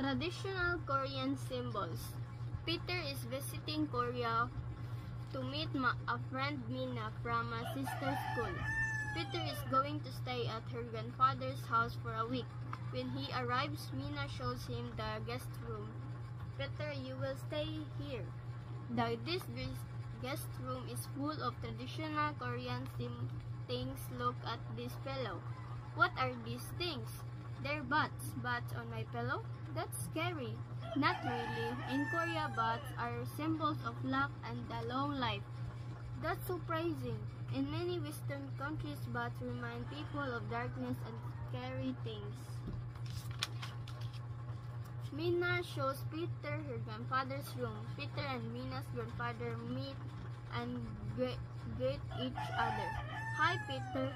Traditional Korean symbols. Peter is visiting Korea to meet a friend Mina from a sister school. Peter is going to stay at her grandfather's house for a week. When he arrives, Mina shows him the guest room. Peter, you will stay here. This guest room is full of traditional Korean things. Look at this pillow. What are these things? They're bats. Bats on my pillow? That's scary. Not really. In Korea, bats are symbols of luck and a long life. That's surprising. In many Western countries, bats remind people of darkness and scary things. Mina shows Peter her grandfather's room. Peter and Mina's grandfather meet and greet each other. Hi, Peter.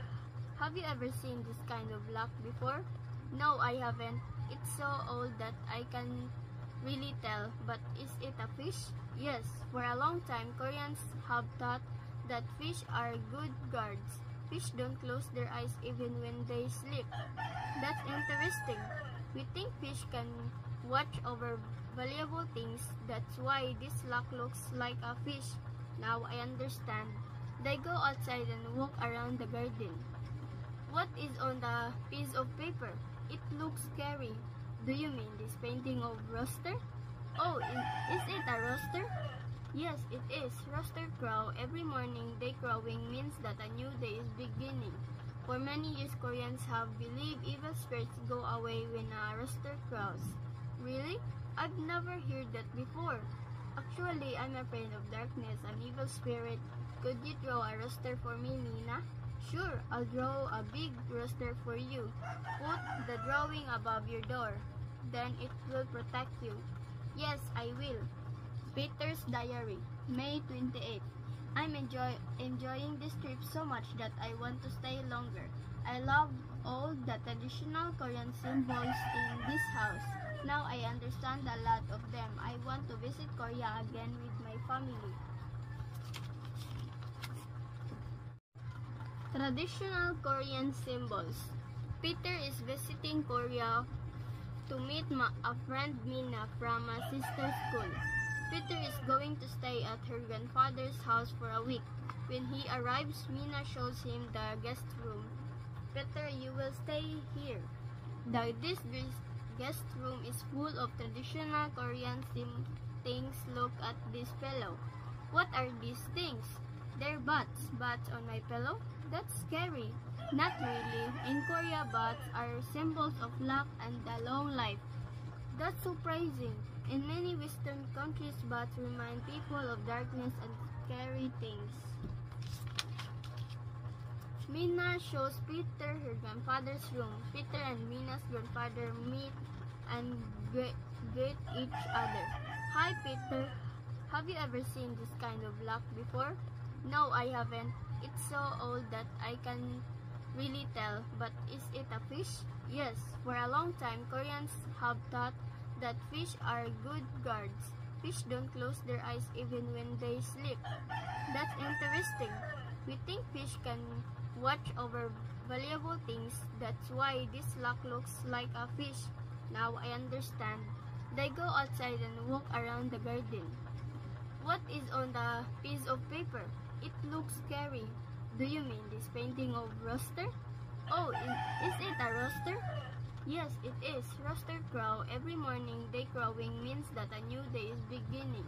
Have you ever seen this kind of luck before? No, I haven't. It's so old that I can really tell, but is it a fish? Yes, for a long time, Koreans have thought that fish are good guards. Fish don't close their eyes even when they sleep. That's interesting. We think fish can watch over valuable things. That's why this luck looks like a fish. Now I understand. They go outside and walk around the garden. What is on the piece of paper? It looks scary. Do you mean this painting of rooster? Oh, is it a rooster? Yes, it is. Rooster crow. Every morning they crowing means that a new day is beginning. For many years, Koreans have believed evil spirits go away when a rooster crows. Really? I've never heard that before. Actually, I'm afraid of darkness, an evil spirit. Could you draw a rooster for me, Mina? Sure, I'll draw a big rooster for you. Put the drawing above your door. Then it will protect you. Yes, I will. Peter's Diary, May 28. I'm enjoying this trip so much that I want to stay longer. I love all the traditional Korean symbols in this house. Now I understand a lot of them. I want to visit Korea again with my family. Traditional Korean symbols. Peter is visiting Korea to meet a friend Mina from a sister school. Peter is going to stay at her grandfather's house for a week. When he arrives, Mina shows him the guest room. Peter, you will stay here. This guest room is full of traditional Korean things. Look at this pillow. What are these things? They're bats. Bats on my pillow? That's scary. Not really. In Korea, bats are symbols of luck and a long life. That's surprising. In many Western countries, bats remind people of darkness and scary things. Mina shows Peter her grandfather's room. Peter and Mina's grandfather meet and greet each other. Hi, Peter. Have you ever seen this kind of luck before? No, I haven't. It's so old that I can really tell, but is it a fish? Yes, for a long time, Koreans have thought that fish are good guards. Fish don't close their eyes even when they sleep. That's interesting. We think fish can watch over valuable things. That's why this luck looks like a fish. Now I understand. They go outside and walk around the garden. What is on the piece of paper? It looks scary. Do you mean this painting of rooster? Oh, is it a rooster? Yes, it is. Rooster crow. Every morning they crowing means that a new day is beginning.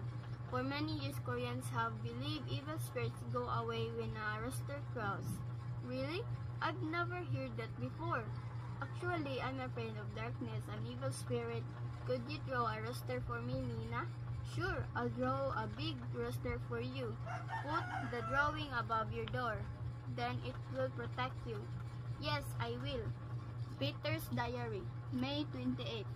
For many years, Koreans have believed evil spirits go away when a rooster crows. Really? I've never heard that before. Actually, I'm afraid of darkness, an evil spirit. Could you draw a rooster for me, Mina? Sure, I'll draw a big rooster for you. Put the drawing above your door. Then it will protect you. Yes, I will. Peter's Diary, May 28.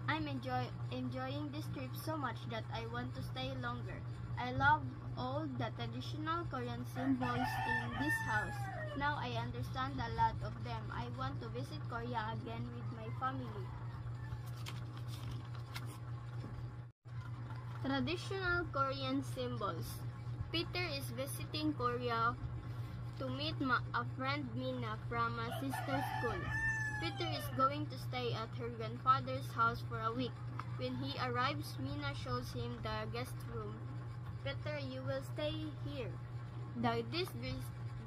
I'm enjoying this trip so much that I want to stay longer. I love all the traditional Korean symbols in this house. Now I understand a lot of them. I want to visit Korea again with my family. Traditional Korean symbols. Peter is visiting Korea to meet a friend Mina from a sister school. Peter is going to stay at her grandfather's house for a week. When he arrives, Mina shows him the guest room. Peter, you will stay here. This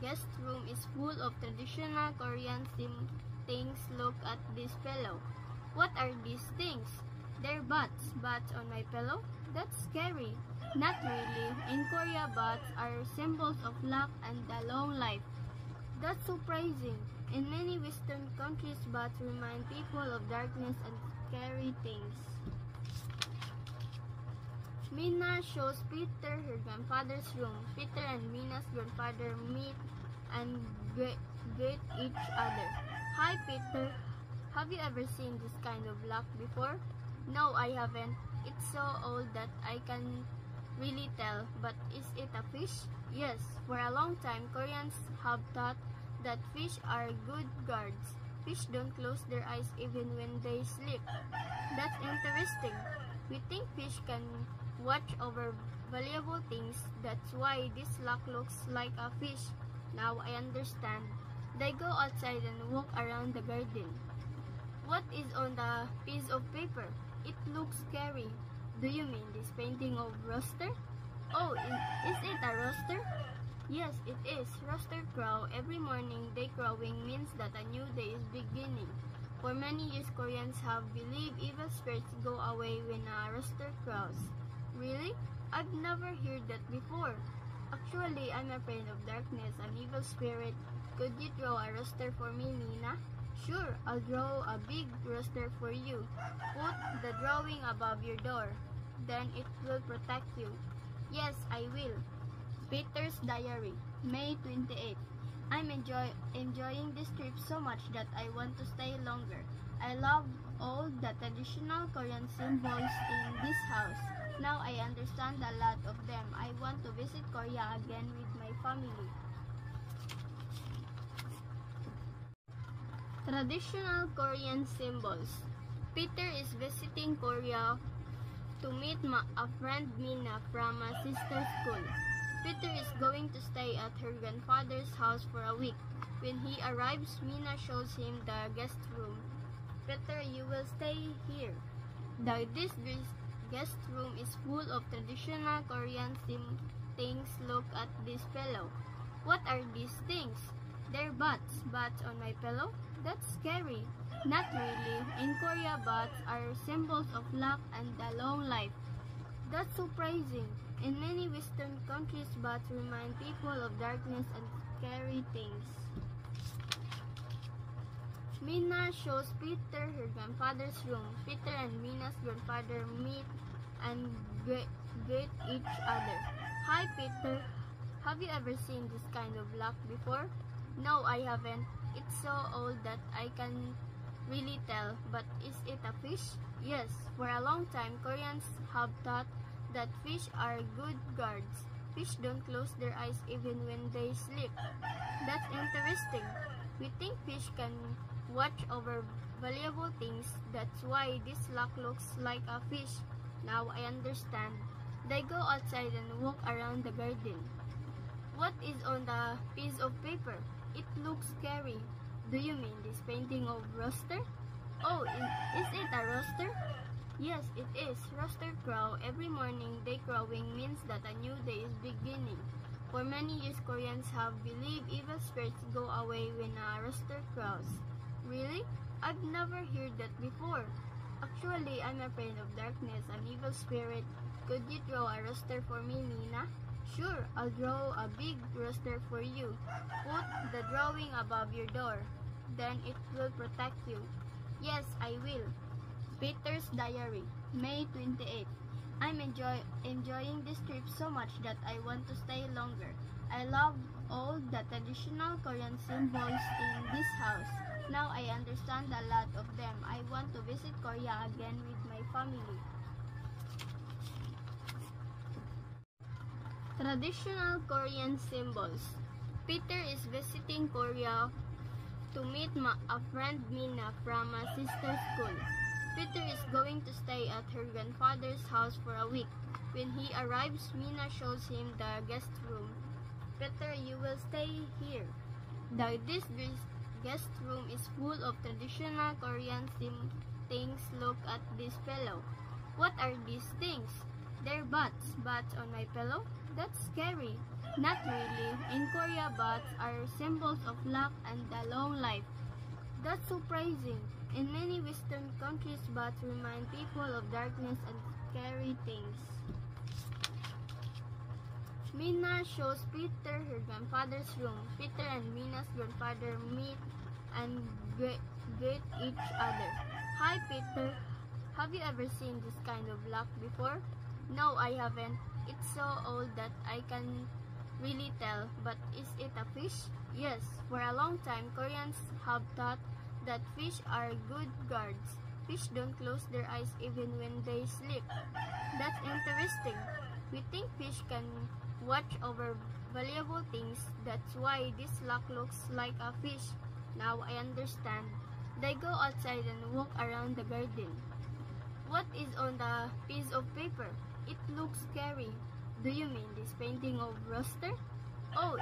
guest room is full of traditional Korean things. Look at this pillow. What are these things? They're bats. Bats on my pillow? That's scary. Not really. In Korea, bats are symbols of luck and a long life. That's surprising. In many Western countries, bats remind people of darkness and scary things. Mina shows Peter her grandfather's room. Peter and Mina's grandfather meet and greet each other. Hi, Peter. Have you ever seen this kind of luck before? No, I haven't. It's so old that I can really tell, but is it a fish? Yes, for a long time, Koreans have thought that fish are good guards. Fish don't close their eyes even when they sleep. That's interesting. We think fish can watch over valuable things. That's why this luck looks like a fish. Now I understand. They go outside and walk around the garden. What is on the piece of paper? It looks scary. Do you mean this painting of rooster? Oh, is it a rooster? Yes, it is. Rooster crow. Every morning they crowing means that a new day is beginning. For many years, Koreans have believed evil spirits go away when a rooster crows. Really? I've never heard that before. Actually, I'm afraid of darkness, an evil spirit. Could you draw a rooster for me, Mina? Sure, I'll draw a big rooster for you. Put the drawing above your door. Then it will protect you. Yes, I will. Peter's Diary, May 28. I'm enjoying this trip so much that I want to stay longer. I love all the traditional Korean symbols in this house. Now I understand a lot of them. I want to visit Korea again with my family. Traditional Korean symbols. Peter is visiting Korea to meet a friend Mina from a sister school. Peter is going to stay at her grandfather's house for a week. When he arrives, Mina shows him the guest room. Peter, you will stay here. This guest room is full of traditional Korean things. Look at this pillow. What are these things? They're bats. Bats on my pillow? That's scary. Not really. In Korea, bats are symbols of luck and a long life. That's surprising. In many Western countries, bats remind people of darkness and scary things. Mina shows Peter her grandfather's room. Peter and Mina's grandfather meet and greet each other. Hi, Peter. Have you ever seen this kind of luck before? No, I haven't. It's so old that I can really tell, but is it a fish? Yes, for a long time, Koreans have thought that fish are good guards. Fish don't close their eyes even when they sleep. That's interesting. We think fish can watch over valuable things. That's why this luck looks like a fish. Now I understand. They go outside and walk around the garden. What is on the piece of paper? It looks scary. Do you mean this painting of rooster? Oh, is it a rooster? Yes, it is. Rooster crow. Every morning they crowing means that a new day is beginning. For many years, Koreans have believed evil spirits go away when a rooster crows. Really? I've never heard that before. Actually, I'm afraid of darkness, an evil spirit. Could you draw a rooster for me, Mina? Sure, I'll draw a big rooster for you. Put the drawing above your door. Then it will protect you. Yes, I will. Peter's Diary, May 28. I'm enjoying this trip so much that I want to stay longer. I love all the traditional Korean symbols in this house. Now I understand a lot of them. I want to visit Korea again with my family. Traditional Korean symbols. Peter is visiting Korea to meet a friend Mina from a sister school. Peter is going to stay at her grandfather's house for a week. When he arrives, Mina shows him the guest room. Peter, you will stay here. This guest room is full of traditional Korean things. Look at this pillow. What are these things? They're bats. Bats on my pillow? That's scary. Not really. In Korea, bats are symbols of luck and a long life. That's surprising. In many Western countries, bats remind people of darkness and scary things. Mina shows Peter her grandfather's room. Peter and Mina's grandfather meet and greet each other. Hi, Peter. Have you ever seen this kind of luck before? No, I haven't. It's so old that I can really tell. But is it a fish? Yes. For a long time, Koreans have thought that fish are good guards. Fish don't close their eyes even when they sleep. That's interesting. We think fish can watch over valuable things. That's why this luck looks like a fish. Now I understand. They go outside and walk around the garden. What is on the piece of paper? It looks scary. Do you mean this painting of rooster? Oh,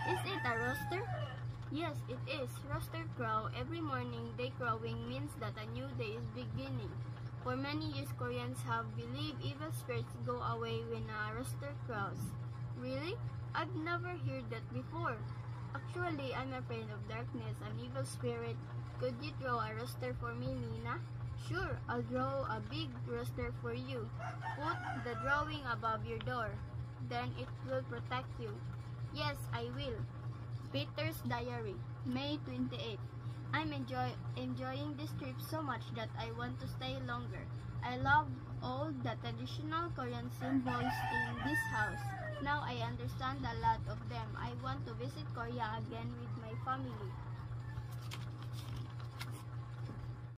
is it a rooster? Yes, it is. Rooster crow. Every morning they crowing means that a new day is beginning. For many years, Koreans have believed evil spirits go away when a rooster crows. Really? I've never heard that before. Actually, I'm afraid of darkness, an evil spirit. Could you draw a rooster for me, Mina? Sure, I'll draw a big rooster for you. Put the drawing above your door. Then it will protect you. Yes, I will. Peter's Diary, May 28. I'm enjoying this trip so much that I want to stay longer. I love all the traditional Korean symbols in this house. Now I understand a lot of them. I want to visit Korea again with my family.